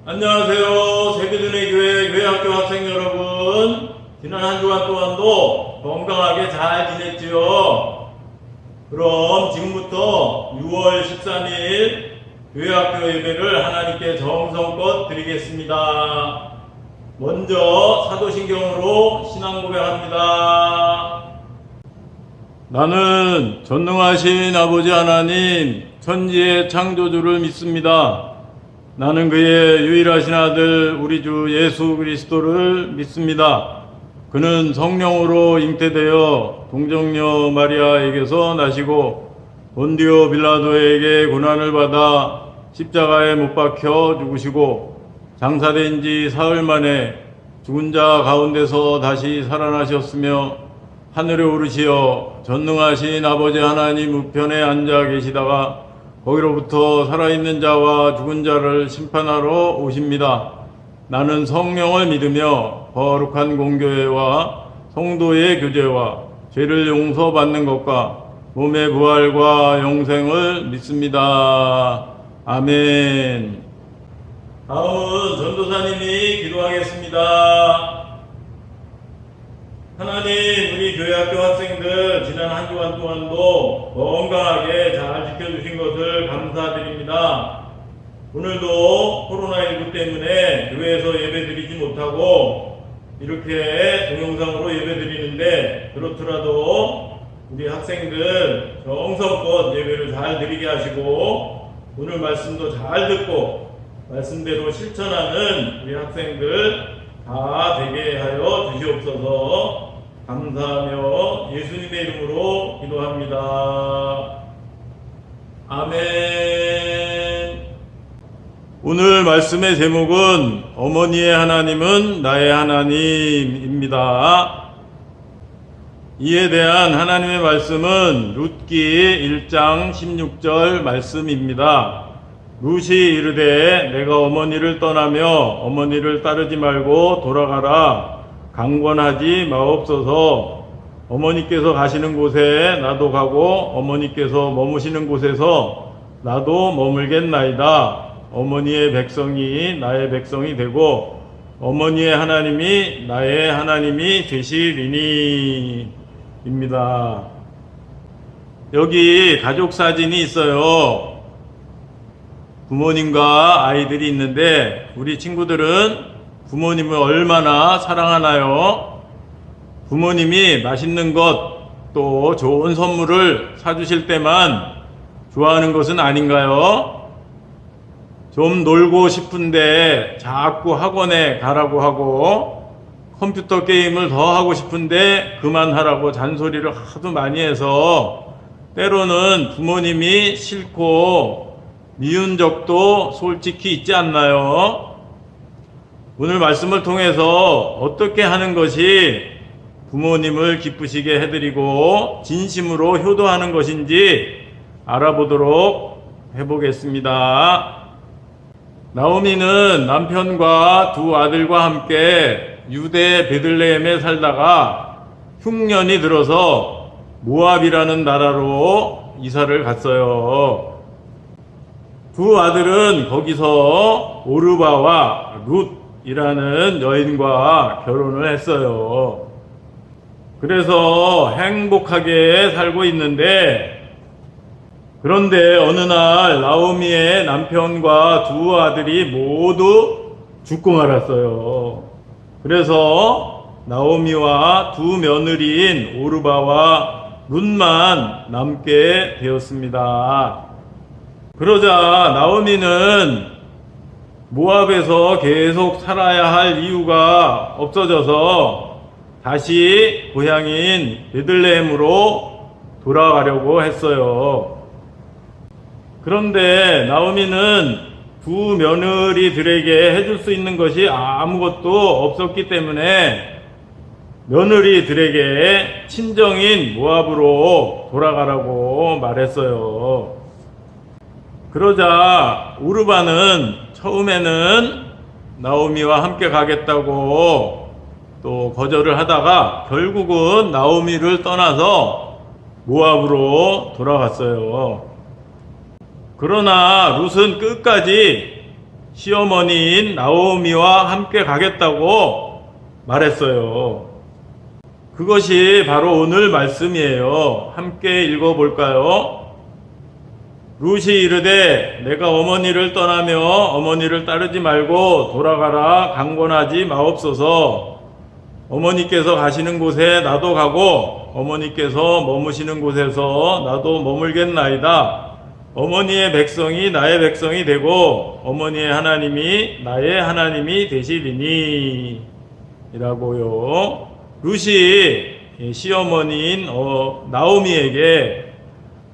안녕하세요. 세계준의 교회학교 학생 여러분. 지난 한 주간 동안도 건강하게 잘 지냈지요? 그럼 지금부터 6월 13일 교회학교 예배를 하나님께 정성껏 드리겠습니다. 먼저 사도신경으로 신앙 고백합니다. 나는 전능하신 아버지 하나님, 천지의 창조주를 믿습니다. 나는 그의 유일하신 아들 우리 주 예수 그리스도를 믿습니다. 그는 성령으로 잉태되어 동정녀 마리아에게서 나시고 본디오 빌라도에게 고난을 받아 십자가에 못 박혀 죽으시고 장사된 지 사흘 만에 죽은 자 가운데서 다시 살아나셨으며 하늘에 오르시어 전능하신 아버지 하나님 우편에 앉아 계시다가 거기로부터 살아있는 자와 죽은 자를 심판하러 오십니다. 나는 성령을 믿으며 거룩한 공교회와 성도의 교제와 죄를 용서받는 것과 몸의 부활과 영생을 믿습니다. 아멘. 다음은 전도사님이 기도하겠습니다. 하나님, 우리 교회학교 학생들 지난 한 주간 동안도 건강하게 잘 지켜주신 것을 감사드립니다. 오늘도 코로나19 때문에 교회에서 예배드리지 못하고 이렇게 동영상으로 예배드리는데, 그렇더라도 우리 학생들 정성껏 예배를 잘 드리게 하시고 오늘 말씀도 잘 듣고 말씀대로 실천하는 우리 학생들 다 되게 하여 주시옵소서. 감사하며 예수님의 이름으로 기도합니다. 아멘. 오늘 말씀의 제목은 어머니의 하나님은 나의 하나님입니다. 이에 대한 하나님의 말씀은 룻기 1장 16절 말씀입니다. 룻이 이르되 내가 어머니를 떠나며 어머니를 따르지 말고 돌아가라. 강권하지 마옵소서. 어머니께서 가시는 곳에 나도 가고 어머니께서 머무시는 곳에서 나도 머물겠나이다. 어머니의 백성이 나의 백성이 되고 어머니의 하나님이 나의 하나님이 되시리니 입니다. 여기 가족 사진이 있어요. 부모님과 아이들이 있는데 우리 친구들은 부모님을 얼마나 사랑하나요? 부모님이 맛있는 것 또 좋은 선물을 사주실 때만 좋아하는 것은 아닌가요? 좀 놀고 싶은데 자꾸 학원에 가라고 하고 컴퓨터 게임을 더 하고 싶은데 그만하라고 잔소리를 하도 많이 해서 때로는 부모님이 싫고 미운 적도 솔직히 있지 않나요? 오늘 말씀을 통해서 어떻게 하는 것이 부모님을 기쁘시게 해드리고 진심으로 효도하는 것인지 알아보도록 해보겠습니다. 나오미는 남편과 두 아들과 함께 유대 베들레헴에 살다가 흉년이 들어서 모압이라는 나라로 이사를 갔어요. 두 아들은 거기서 오르바와 룻이라는 여인과 결혼을 했어요. 그래서 행복하게 살고 있는데, 그런데 어느 날 나오미의 남편과 두 아들이 모두 죽고 말았어요. 그래서 나오미와 두 며느리인 오르바와 룻만 남게 되었습니다. 그러자 나오미는 모압에서 계속 살아야 할 이유가 없어져서 다시 고향인 베들레헴으로 돌아가려고 했어요. 그런데 나오미는 두 며느리들에게 해줄 수 있는 것이 아무것도 없었기 때문에 며느리들에게 친정인 모압으로 돌아가라고 말했어요. 그러자 오르바는 처음에는 나오미와 함께 가겠다고 또 거절을 하다가 결국은 나오미를 떠나서 모압으로 돌아갔어요. 그러나 룻은 끝까지 시어머니인 나오미와 함께 가겠다고 말했어요. 그것이 바로 오늘 말씀이에요. 함께 읽어볼까요? 룻이 이르되 내가 어머니를 떠나며 어머니를 따르지 말고 돌아가라 강권하지 마옵소서. 어머니께서 가시는 곳에 나도 가고 어머니께서 머무시는 곳에서 나도 머물겠나이다. 어머니의 백성이 나의 백성이 되고 어머니의 하나님이 나의 하나님이 되시리니 이라고요. 룻이 시어머니인 나오미에게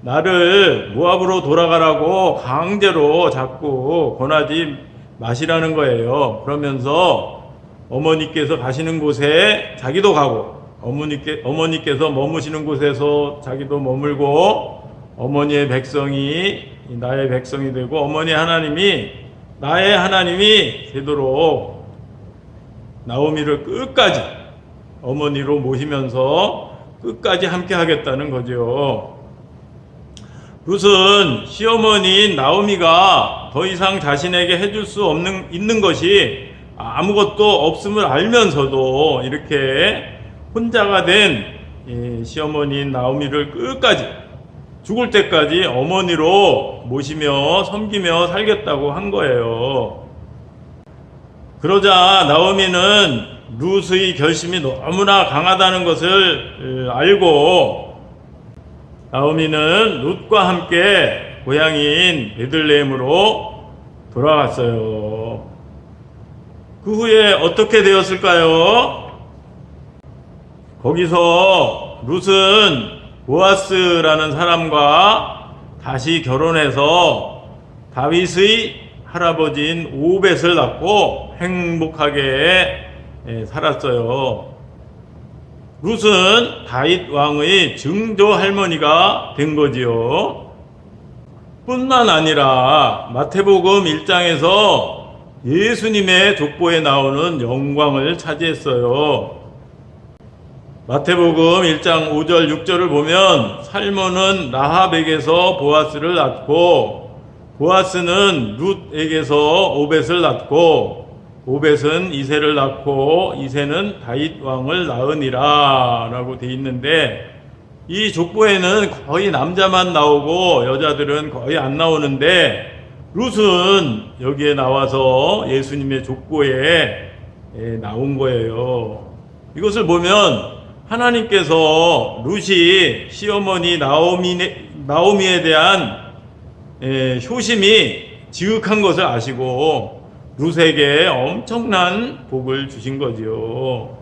나를 모압으로 돌아가라고 강제로 자꾸 권하지 마시라는 거예요. 그러면서 어머니께서 가시는 곳에 자기도 가고 어머니께서 머무시는 곳에서 자기도 머물고 어머니의 백성이 나의 백성이 되고 어머니 하나님이 나의 하나님이 되도록 나오미를 끝까지 어머니로 모시면서 끝까지 함께 하겠다는 거죠. 룻은 시어머니인 나오미가 더 이상 자신에게 해줄 수 있는 것이 아무것도 없음을 알면서도 이렇게 혼자가 된 시어머니인 나오미를 끝까지 죽을 때까지 어머니로 모시며 섬기며 살겠다고 한 거예요. 그러자 나오미는 룻의 결심이 너무나 강하다는 것을 알고 나오미는 룻과 함께 고향인 베들레헴으로 돌아갔어요. 그 후에 어떻게 되었을까요? 거기서 룻은 보아스라는 사람과 다시 결혼해서 다윗의 할아버지인 오벳을 낳고 행복하게 살았어요. 룻은 다윗 왕의 증조 할머니가 된 거지요. 뿐만 아니라 마태복음 1장에서 예수님의 족보에 나오는 영광을 차지했어요. 마태복음 1장 5절 6절을 보면 살몬은 라합에게서 보아스를 낳고 보아스는 룻에게서 오벳을 낳고 오벳은 이새를 낳고 이새는 다윗 왕을 낳으니라 라고 돼 있는데 이 족보에는 거의 남자만 나오고 여자들은 거의 안 나오는데 룻은 여기에 나와서 예수님의 족보에 나온 거예요. 이것을 보면 하나님께서 룻이 시어머니 나오미에 대한 효심이 지극한 것을 아시고 룻에게 엄청난 복을 주신 거지요.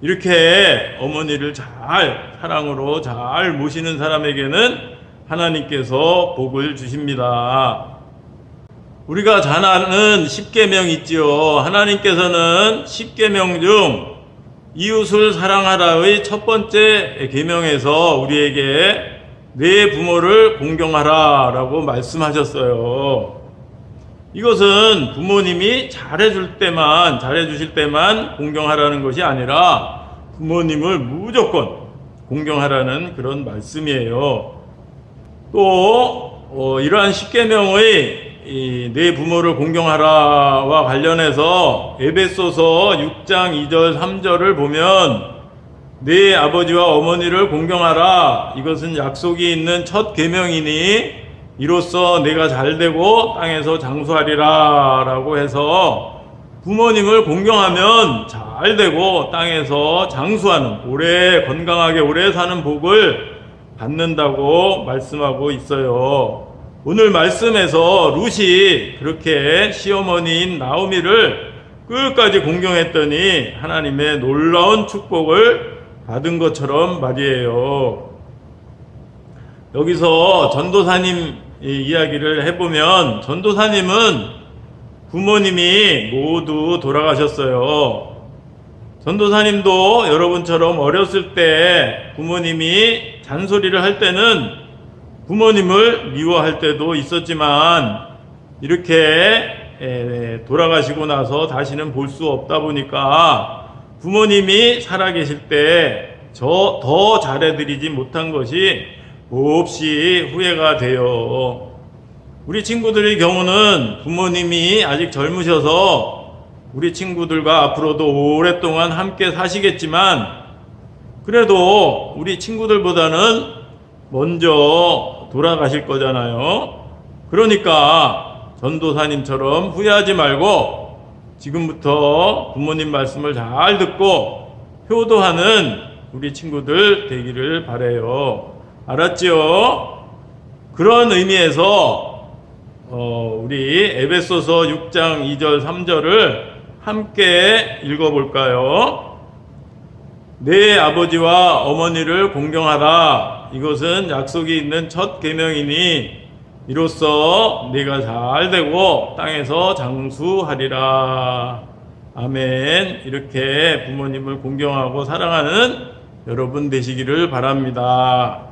이렇게 어머니를 잘 사랑으로 잘 모시는 사람에게는 하나님께서 복을 주십니다. 우리가 잘 아는 십계명 있지요. 하나님께서는 십계명 중 이웃을 사랑하라의 첫 번째 계명에서 우리에게 내 부모를 공경하라 라고 말씀하셨어요. 이것은 부모님이 잘해주실 때만 공경하라는 것이 아니라 부모님을 무조건 공경하라는 그런 말씀이에요. 또 이러한 십계명의 내 부모를 공경하라와 관련해서 에베소서 6장 2절 3절을 보면 내 아버지와 어머니를 공경하라. 이것은 약속이 있는 첫 계명이니 이로써 내가 잘되고 땅에서 장수하리라 라고 해서 부모님을 공경하면 잘되고 땅에서 장수하는 오래 건강하게 오래 사는 복을 받는다고 말씀하고 있어요. 오늘 말씀에서 룻이 그렇게 시어머니인 나오미를 끝까지 공경했더니 하나님의 놀라운 축복을 받은 것처럼 말이에요. 여기서 전도사님 이야기를 해보면 전도사님은 부모님이 모두 돌아가셨어요. 전도사님도 여러분처럼 어렸을 때 부모님이 잔소리를 할 때는 부모님을 미워할 때도 있었지만 이렇게 돌아가시고 나서 다시는 볼 수 없다 보니까 부모님이 살아계실 때 더 잘해드리지 못한 것이 몹시 후회가 돼요. 우리 친구들의 경우는 부모님이 아직 젊으셔서 우리 친구들과 앞으로도 오랫동안 함께 사시겠지만 그래도 우리 친구들보다는 먼저 돌아가실 거잖아요. 그러니까 전도사님처럼 후회하지 말고 지금부터 부모님 말씀을 잘 듣고 효도하는 우리 친구들 되기를 바라요. 알았지요? 그런 의미에서 우리 에베소서 6장 2절 3절을 함께 읽어볼까요? 내 아버지와 어머니를 공경하라. 이것은 약속이 있는 첫 계명이니 이로써 네가 잘 되고 땅에서 장수하리라. 아멘. 이렇게 부모님을 공경하고 사랑하는 여러분 되시기를 바랍니다.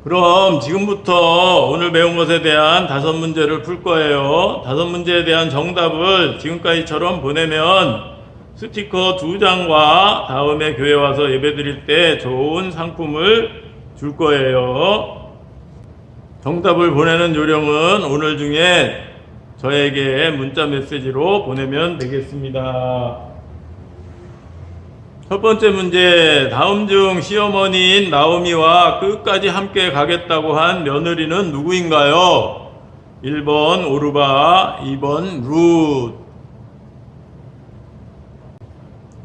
그럼 지금부터 오늘 배운 것에 대한 5문제를 풀 거예요. 5문제에 대한 정답을 지금까지처럼 보내면 스티커 2장과 다음에 교회 와서 예배 드릴 때 좋은 상품을 줄 거예요. 정답을 보내는 요령은 오늘 중에 저에게 문자 메시지로 보내면 되겠습니다. 첫 번째 문제, 다음 중 시어머니인 나오미와 끝까지 함께 가겠다고 한 며느리는 누구인가요? 1번 오르바, 2번 룻.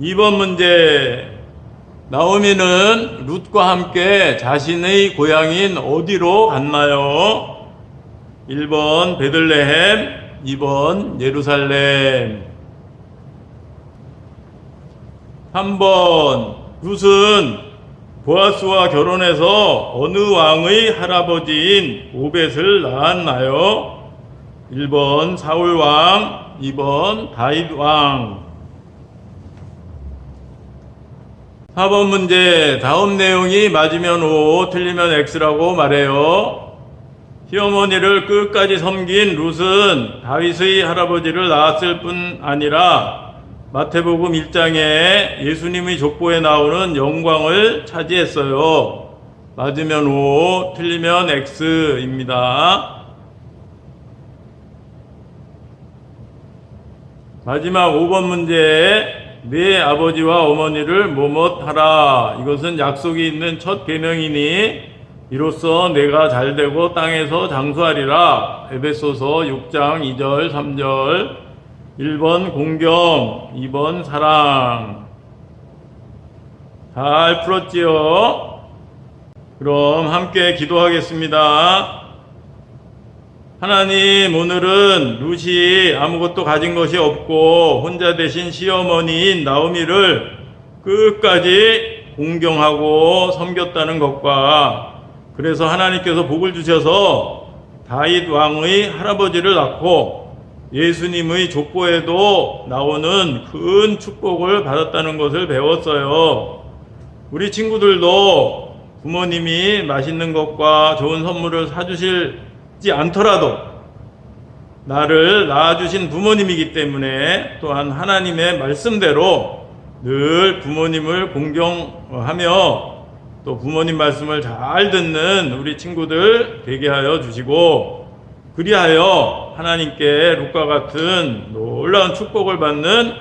2번 문제, 나오미는 룻과 함께 자신의 고향인 어디로 갔나요? 1번 베들레헴, 2번 예루살렘. 3번 룻은 보아스와 결혼해서 어느 왕의 할아버지인 오벳을 낳았나요? 1번 사울 왕, 2번 다윗 왕. 4번 문제, 다음 내용이 맞으면 O, 틀리면 X라고 말해요. 시어머니를 끝까지 섬긴 룻은 다윗의 할아버지를 낳았을 뿐 아니라 마태복음 1장에 예수님의 족보에 나오는 영광을 차지했어요. 맞으면 O, 틀리면 X입니다. 마지막 5번 문제, 내 아버지와 어머니를 뭐뭇하라. 이것은 약속이 있는 첫 계명이니 이로써 내가 잘되고 땅에서 장수하리라. 에베소서 6장 2절 3절. 1번 공경, 2번 사랑. 잘 풀었지요? 그럼 함께 기도하겠습니다. 하나님, 오늘은 룻이 아무것도 가진 것이 없고 혼자 되신 시어머니인 나오미를 끝까지 공경하고 섬겼다는 것과 그래서 하나님께서 복을 주셔서 다윗 왕의 할아버지를 낳고 예수님의 족보에도 나오는 큰 축복을 받았다는 것을 배웠어요. 우리 친구들도 부모님이 맛있는 것과 좋은 선물을 사주시지 않더라도 나를 낳아주신 부모님이기 때문에 또한 하나님의 말씀대로 늘 부모님을 공경하며 또 부모님 말씀을 잘 듣는 우리 친구들 되게 하여 주시고 그리하여 하나님께 룻과 같은 놀라운 축복을 받는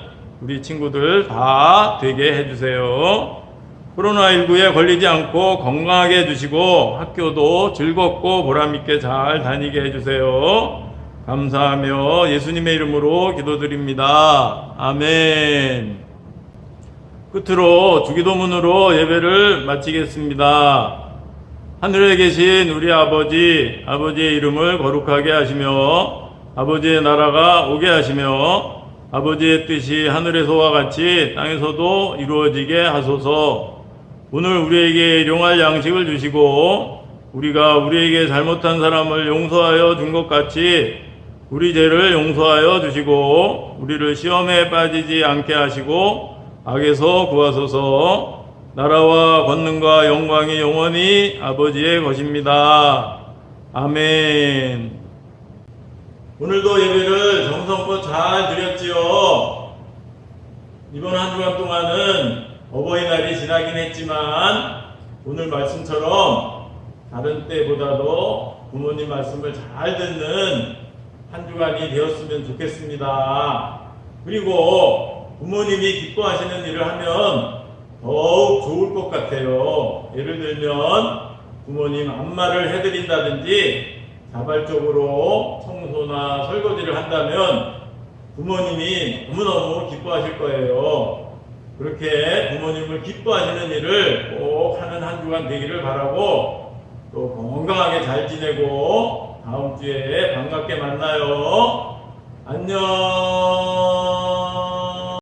우리 친구들 다 되게 해주세요. 코로나19에 걸리지 않고 건강하게 해주시고 학교도 즐겁고 보람있게 잘 다니게 해주세요. 감사하며 예수님의 이름으로 기도드립니다. 아멘. 끝으로 주기도문으로 예배를 마치겠습니다. 하늘에 계신 우리 아버지, 아버지의 이름을 거룩하게 하시며 아버지의 나라가 오게 하시며 아버지의 뜻이 하늘에서와 같이 땅에서도 이루어지게 하소서. 오늘 우리에게 일용할 양식을 주시고 우리가 우리에게 잘못한 사람을 용서하여 준 것 같이 우리 죄를 용서하여 주시고 우리를 시험에 빠지지 않게 하시고 악에서 구하소서. 나라와 권능과 영광이 영원히 아버지의 것입니다. 아멘. 오늘도 예배를 정성껏 잘 드렸지요. 이번 한 주간 동안은 어버이날이 지나긴 했지만 오늘 말씀처럼 다른 때보다도 부모님 말씀을 잘 듣는 한 주간이 되었으면 좋겠습니다. 그리고 부모님이 기뻐하시는 일을 하면 더욱 좋을 것 같아요. 예를 들면 부모님 안마를 해드린다든지 자발적으로 청소나 설거지를 한다면 부모님이 너무너무 기뻐하실 거예요. 그렇게 부모님을 기뻐하시는 일을 꼭 하는 한 주간 되기를 바라고, 또 건강하게 잘 지내고 다음 주에 반갑게 만나요. 안녕.